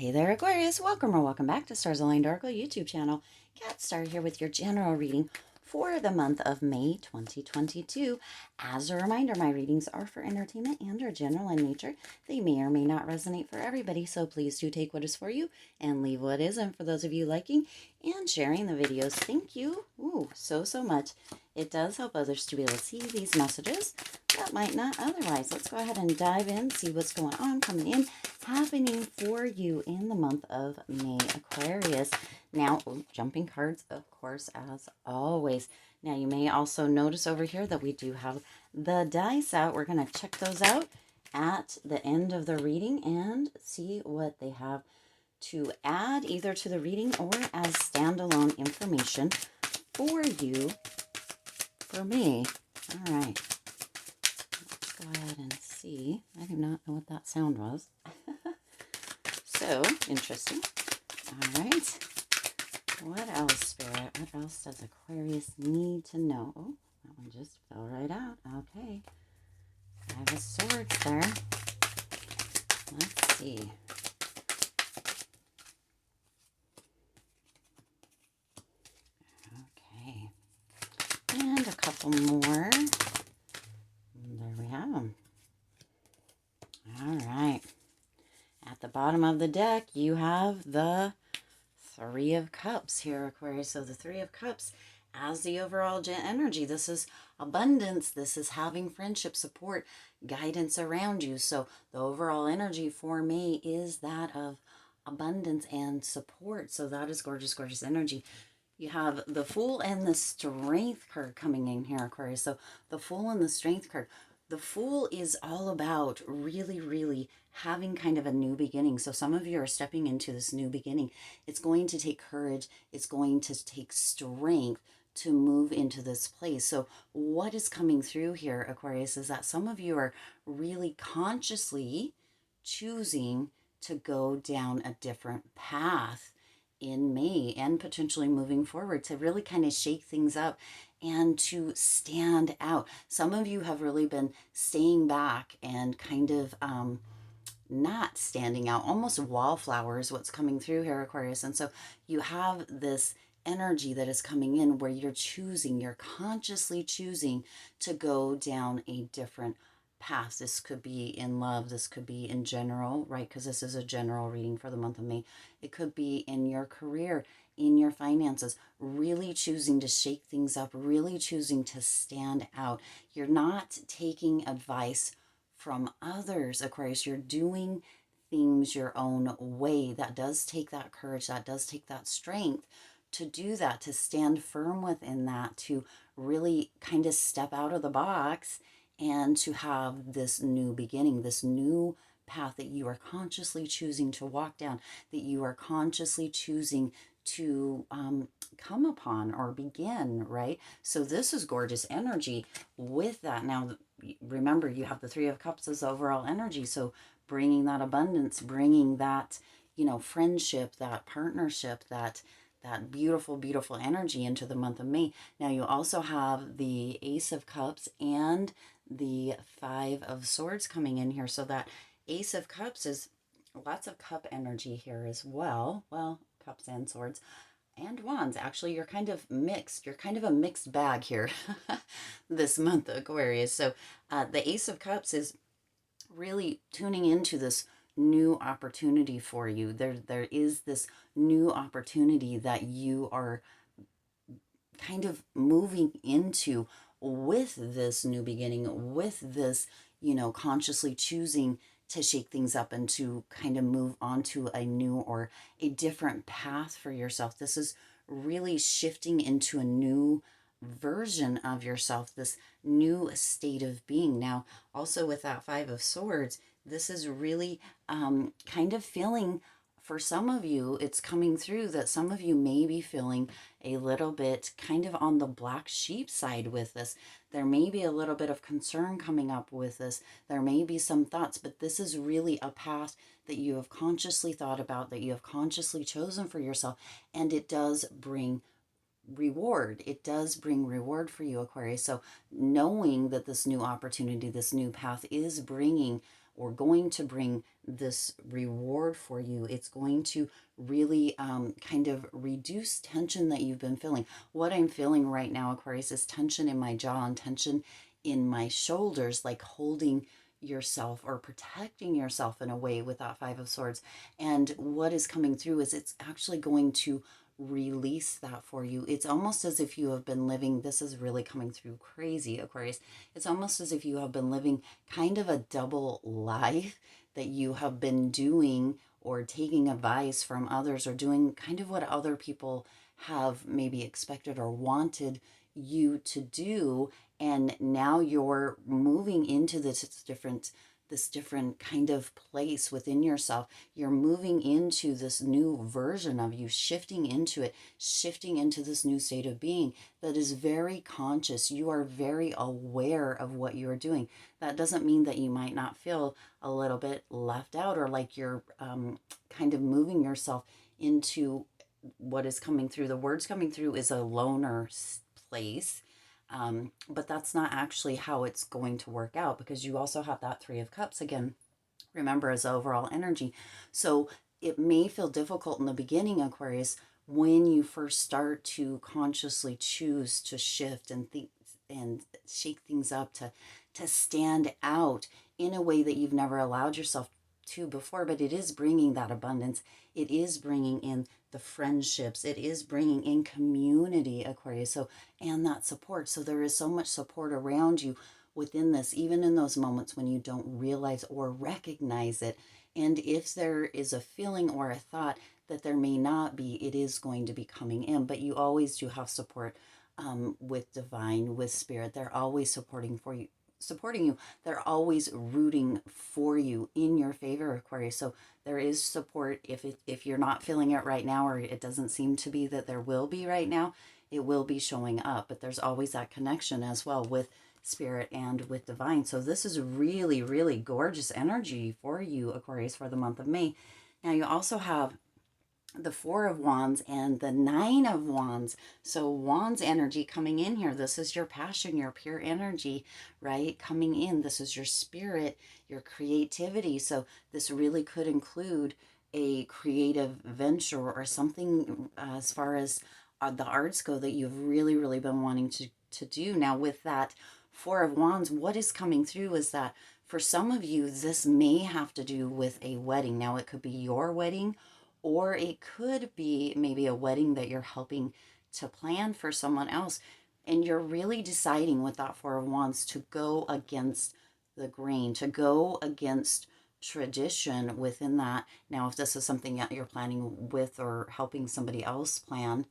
Hey there, Aquarius. Welcome or welcome back to Stars Aligned Oracle YouTube channel. Cat Star here with your general reading for the month of May 2022. As a reminder, my readings are for entertainment and are general in nature. They may or may not resonate for everybody, so please do take what is for you and leave what isn't. For those of you liking and sharing the videos, thank you so much. It does help others to be able to see these messages that might not otherwise. Let's go ahead and dive in, see what's going on, coming in, happening for you in the month of May, Aquarius. Now, jumping cards, of course, as always. Now, you may also notice over here that we do have the dice out. We're going to check those out at the end of the reading and see what they have to add either to the reading or as standalone information for you, for me. All right. Let's go ahead and see. I do not know what that sound was. So, interesting. All right. What else, Spirit? What else does Aquarius need to know? Oh, that one just fell right out. Okay. Five of Swords there. Let's see. Okay. And a couple more. There we have them. All right. At the bottom of the deck, you have the Three of Cups here, Aquarius. So the Three of Cups as the overall energy. This is abundance. This is having friendship, support, guidance around you. So the overall energy for me is that of abundance and support. So that is gorgeous, gorgeous energy. You have the Fool and the Strength card coming in here, Aquarius. So the Fool and the Strength card. The Fool is all about really having kind of a new beginning. So some of you are stepping into this new beginning. It's going to take courage. It's going to take strength to move into this place. So what is coming through here, Aquarius, is that some of you are really consciously choosing to go down a different path in May and potentially moving forward to really kind of shake things up and to stand out. Some of you have really been staying back and kind of not standing out, almost wallflowers, what's coming through here, Aquarius. And so you have this energy that is coming in where you're consciously choosing to go down a different path. This could be in love. This could be in general, right? Because this is a general reading for the month of May. It could be in your career, in your finances, really choosing to shake things up, really choosing to stand out. You're not taking advice from others, Aquarius. You're doing things your own way. That does take that courage. That does take that strength to do that, to stand firm within that, to really kind of step out of the box and to have this new beginning, this new path that you are consciously choosing to walk down, that you are consciously choosing to come upon or begin, right? So this is gorgeous energy with that. Now, remember, you have the Three of Cups as overall energy. So bringing that abundance, bringing that, friendship, that partnership, that beautiful energy into the month of May. Now you also have the Ace of Cups and the Five of Swords coming in here. So that Ace of Cups is lots of cup energy here as well. Well, cups and swords and wands. Actually, you're kind of mixed. You're kind of a mixed bag here this month, Aquarius. So the Ace of Cups is really tuning into this new opportunity for you. There is this new opportunity that you are kind of moving into with this new beginning, with this, consciously choosing to shake things up and to kind of move on to a new or a different path for yourself. This is really shifting into a new version of yourself, this new state of being. Now, also with that Five of Swords, this is really kind of feeling, for some of you, it's coming through that some of you may be feeling a little bit kind of on the black sheep side with this. There may be a little bit of concern coming up with this. There may be some thoughts, but this is really a path that you have consciously thought about, that you have consciously chosen for yourself, and it does bring reward. It does bring reward for you, Aquarius. So knowing that this new opportunity, this new path is bringing or going to bring this reward for you. It's going to really kind of reduce tension that you've been feeling. What I'm feeling right now, Aquarius, is tension in my jaw and tension in my shoulders, like holding yourself or protecting yourself in a way with that Five of Swords. And what is coming through is it's actually going to release that for you. It's almost as if you have been living, this is really coming through crazy, Aquarius. It's almost as if you have been living kind of a double life, that you have been doing or taking advice from others or doing kind of what other people have maybe expected or wanted you to do. And now you're moving into this different kind of place within yourself. You're moving into this new version of you, shifting into it, shifting into this new state of being that is very conscious. You are very aware of what you're doing. That doesn't mean that you might not feel a little bit left out or like you're kind of moving yourself into what is coming through. The words coming through is a loner place. But that's not actually how it's going to work out, because you also have that Three of Cups again, remember, as overall energy. So it may feel difficult in the beginning, Aquarius, when you first start to consciously choose to shift and think and shake things up to stand out in a way that you've never allowed yourself to before. But it is bringing that abundance. It is bringing in the friendships. It is bringing in community, Aquarius. So, and that support. So there is so much support around you within this, even in those moments when you don't realize or recognize it. And if there is a feeling or a thought that there may not be, it is going to be coming in. But you always do have support with divine, with spirit. They're always supporting you. They're always rooting for you in your favor, Aquarius. So there is support. If you're not feeling it right now, or it doesn't seem to be that there will be right now, it will be showing up. But there's always that connection as well with spirit and with divine. So this is really, really gorgeous energy for you, Aquarius, for the month of May. Now you also have the Four of Wands and the Nine of Wands. So Wands energy coming in here. This is your passion, your pure energy, right? Coming in. This is your spirit, your creativity. So this really could include a creative venture or something as far as the arts go that you've really, really been wanting to do. Now with that Four of Wands, what is coming through is that for some of you, this may have to do with a wedding. Now it could be your wedding, or it could be maybe a wedding that you're helping to plan for someone else. And you're really deciding with that Four of Wands to go against the grain, to go against tradition within that. Now, if this is something that you're planning with or helping somebody else plan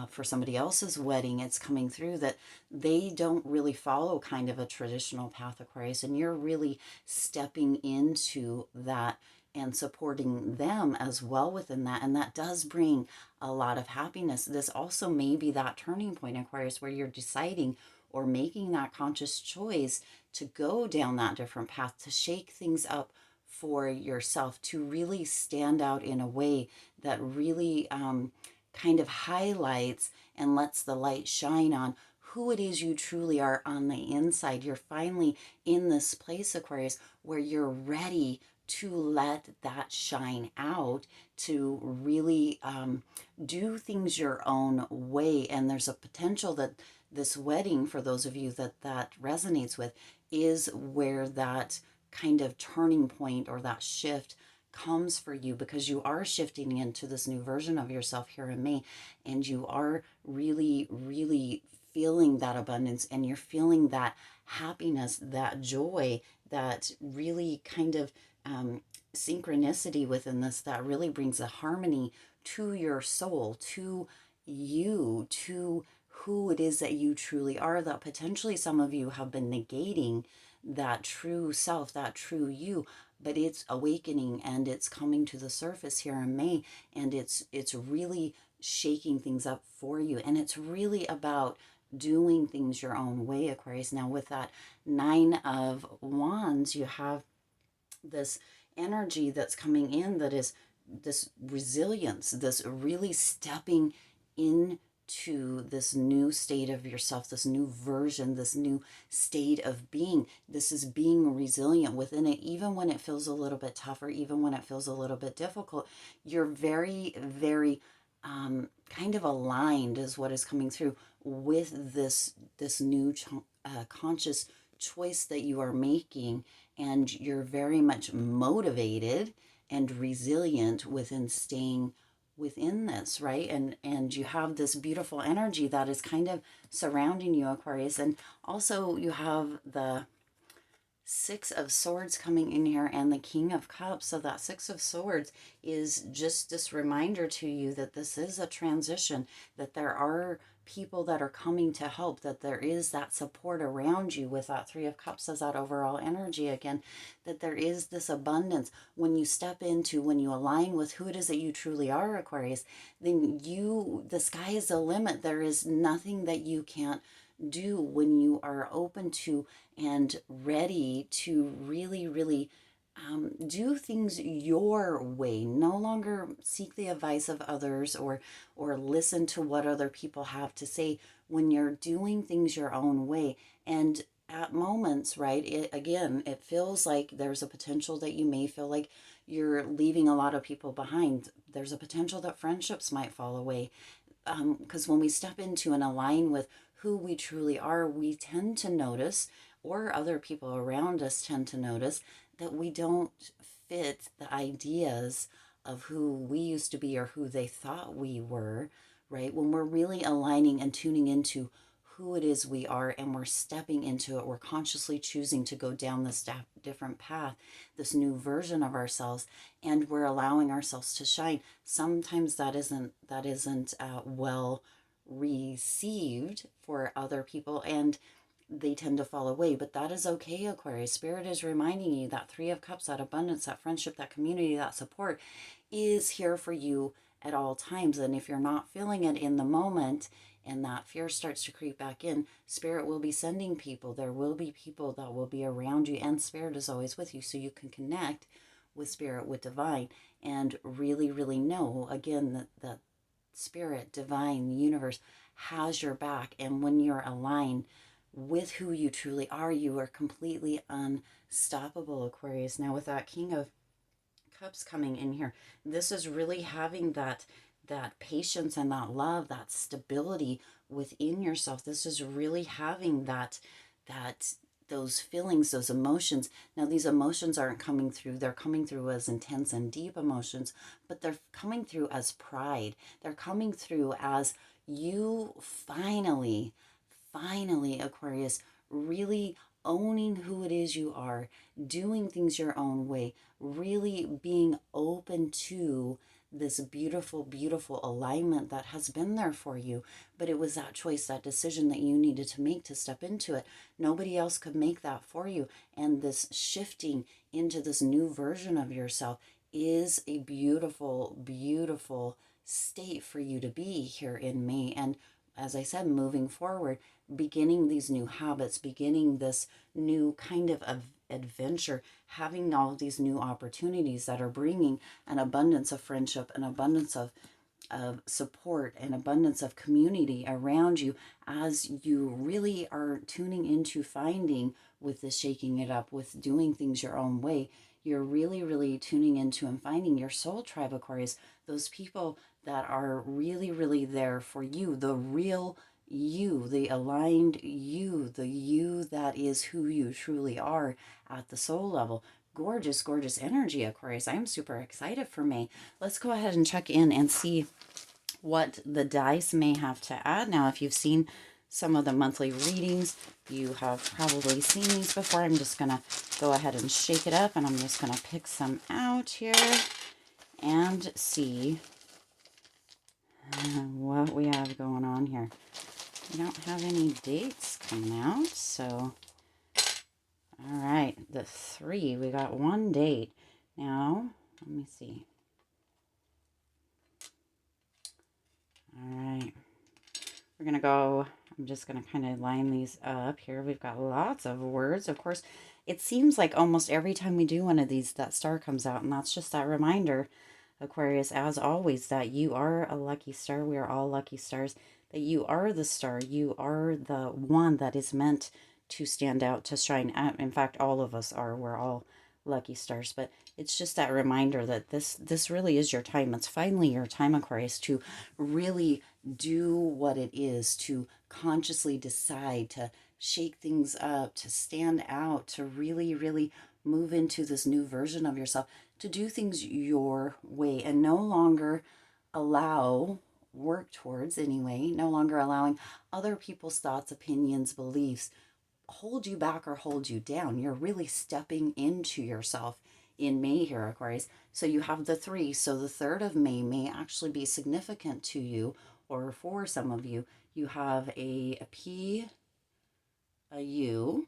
for somebody else's wedding, it's coming through that they don't really follow kind of a traditional path, Aquarius, and you're really stepping into that and supporting them as well within that. And that does bring a lot of happiness. This also may be that turning point, Aquarius, where you're deciding or making that conscious choice to go down that different path, to shake things up for yourself, to really stand out in a way that really kind of highlights and lets the light shine on who it is you truly are on the inside. You're finally in this place, Aquarius, where you're ready to let that shine out, to really do things your own way. And there's a potential that this wedding, for those of you that resonates with, is where that kind of turning point or that shift comes for you, because you are shifting into this new version of yourself here in May, and you are really, really feeling that abundance, and you're feeling that happiness, that joy, that really kind of synchronicity within this that really brings a harmony to your soul, to you, to who it is that you truly are, that potentially some of you have been negating that true self, that true you, but it's awakening and it's coming to the surface here in May, and it's really shaking things up for you. And it's really about doing things your own way, Aquarius. Now with that Nine of Wands, you have this energy that's coming in that is this resilience, this really stepping into to this new state of yourself, this new version, this new state of being. This is being resilient within it, even when it feels a little bit tougher, even when it feels a little bit difficult. You're very, very kind of aligned is what is coming through with this new conscious choice that you are making, and you're very much motivated and resilient within staying within this, right? And you have this beautiful energy that is kind of surrounding you, Aquarius. And also you have the Six of Swords coming in here and the King of Cups. So that Six of Swords is just this reminder to you that this is a transition, that there are people that are coming to help, that there is that support around you with that Three of Cups as that overall energy again, that there is this abundance. When you step into, when you align with who it is that you truly are, Aquarius, then the sky is the limit. There is nothing that you can't do when you are open to and ready to really, really do things your way. No longer seek the advice of others or listen to what other people have to say. When you're doing things your own way, and at moments, right, it feels like there's a potential that you may feel like you're leaving a lot of people behind. There's a potential that friendships might fall away, because when we step into and align with who we truly are, we tend to notice, or other people around us tend to notice, that we don't fit the ideas of who we used to be or who they thought we were, right? When we're really aligning and tuning into who it is we are, and we're stepping into it, we're consciously choosing to go down this different path, this new version of ourselves, and we're allowing ourselves to shine. Sometimes that isn't well received for other people, and they tend to fall away, but that is okay, Aquarius. Spirit is reminding you that Three of Cups, that abundance, that friendship, that community, that support is here for you at all times. And if you're not feeling it in the moment and that fear starts to creep back in, Spirit will be sending people. There will be people that will be around you, and Spirit is always with you, so you can connect with Spirit, with Divine, and really, really know again that Spirit, Divine, the universe has your back. And when you're aligned with who you truly are, you are completely unstoppable, Aquarius. Now with that King of Cups coming in here, this is really having that patience and that love, that stability within yourself. This is really having that those feelings, those emotions. Now these emotions aren't coming through, they're coming through as intense and deep emotions, but they're coming through as pride. They're coming through as you finally, Aquarius, really owning who it is you are, doing things your own way, really being open to this beautiful, beautiful alignment that has been there for you. But it was that choice, that decision that you needed to make to step into it. Nobody else could make that for you. And this shifting into this new version of yourself is a beautiful, beautiful state for you to be here in May. And as I said, moving forward, beginning these new habits, beginning this new kind of adventure, having all of these new opportunities that are bringing an abundance of friendship, an abundance of support, an abundance of community around you, as you really are tuning into finding, with the shaking it up, with doing things your own way. You're really, really tuning into and finding your soul tribe, Aquarius, those people that are really, really there for you, the real you, the aligned you, the you that is who you truly are at the soul level. Gorgeous, gorgeous energy, Aquarius. I'm super excited for May. Let's go ahead and check in and see what the dice may have to add. Now, if you've seen some of the monthly readings, you have probably seen these before. I'm just going to go ahead and shake it up, and I'm just going to pick some out here and see what we have going on here. We don't have any dates coming out, so all right, the 3, we got one date. Now, let me see. All right, we're going to go, I'm just going to kind of line these up here. We've got lots of words. Of course, it seems like almost every time we do one of these, that star comes out, and that's just that reminder Aquarius, as always, that you are a lucky star. We are all lucky stars. That you are the star. You are the one that is meant to stand out, to shine out. In fact, all of us are. We're all lucky stars. But it's just that reminder that this really is your time. It's finally your time, Aquarius, to really do what it is, to consciously decide, to shake things up, to stand out, to really, really move into this new version of yourself, to do things your way and no longer work towards anyway, no longer allowing other people's thoughts, opinions, beliefs hold you back or hold you down. You're really stepping into yourself in May here, Aquarius. So you have the 3. So the 3rd of May may actually be significant to you, or for some of you. You have a P, a U.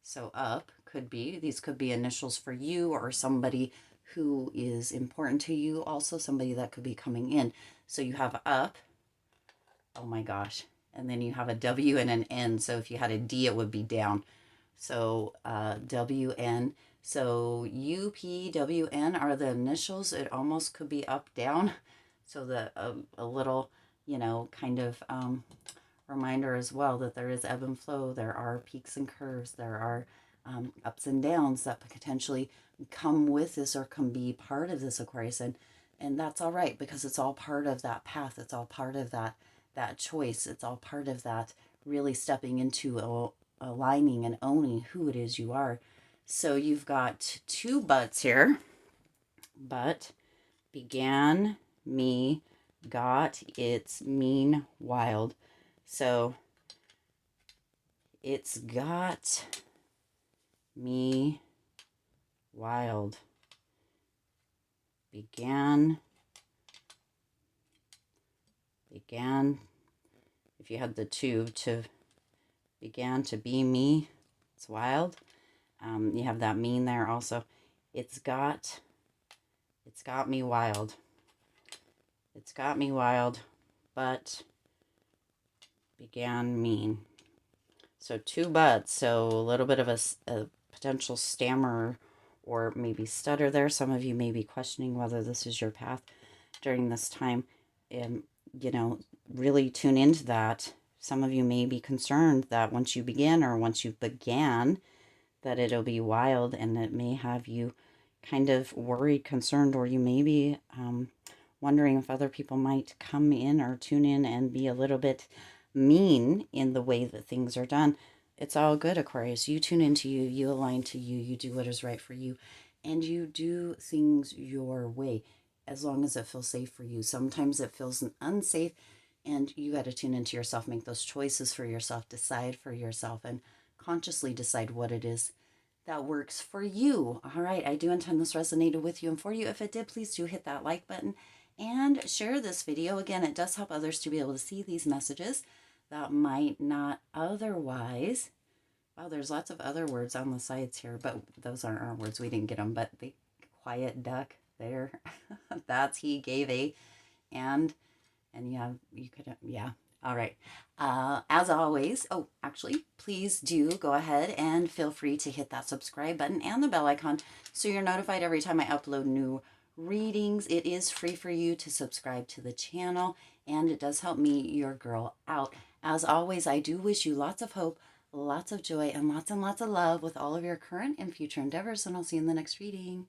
So up could be, these could be initials for you or somebody who is important to you. Also somebody that could be coming in. So you have up. Oh my gosh. And then you have a W and an N. So if you had a D, it would be down. So WN. So UPWN are the initials. It almost could be up, down. So the a little, kind of reminder as well that there is ebb and flow. There are peaks and curves. There are ups and downs that potentially come with this or can be part of this, Aquarius. And that's all right, because it's all part of that path. It's all part of that choice. It's all part of that really stepping into aligning and owning who it is you are. So you've got 2 buts here. But began, me, got, it's, mean, wild. So it's got me wild. Began. If you had the 2 to began to be me, it's wild. You have that mean there also. It's got me wild. It's got me wild, but began mean. So 2 buts. So a little bit of a potential stammer or maybe stutter there. Some of you may be questioning whether this is your path during this time. Really tune into that. Some of you may be concerned that once you begin or once you've began, that it'll be wild, and it may have you kind of worried, concerned, or you may be wondering if other people might come in or tune in and be a little bit mean in the way that things are done. It's all good, Aquarius. You tune into you, you align to you, you do what is right for you, and you do things your way as long as it feels safe for you. Sometimes it feels unsafe, and you got to tune into yourself, make those choices for yourself, decide for yourself, and consciously decide what it is that works for you. All right, I do intend this resonated with you and for you. If it did, please do hit that like button and share this video. Again, it does help others to be able to see these messages that might not otherwise. Wow, there's lots of other words on the sides here, but those aren't our words. We didn't get them, but the quiet duck there, that's he gave a, and you could, yeah. All right. As always, actually, please do go ahead and feel free to hit that subscribe button and the bell icon so you're notified every time I upload new readings. It is free for you to subscribe to the channel, and it does help me, your girl, out. As always, I do wish you lots of hope, lots of joy, and lots of love with all of your current and future endeavors, and I'll see you in the next reading.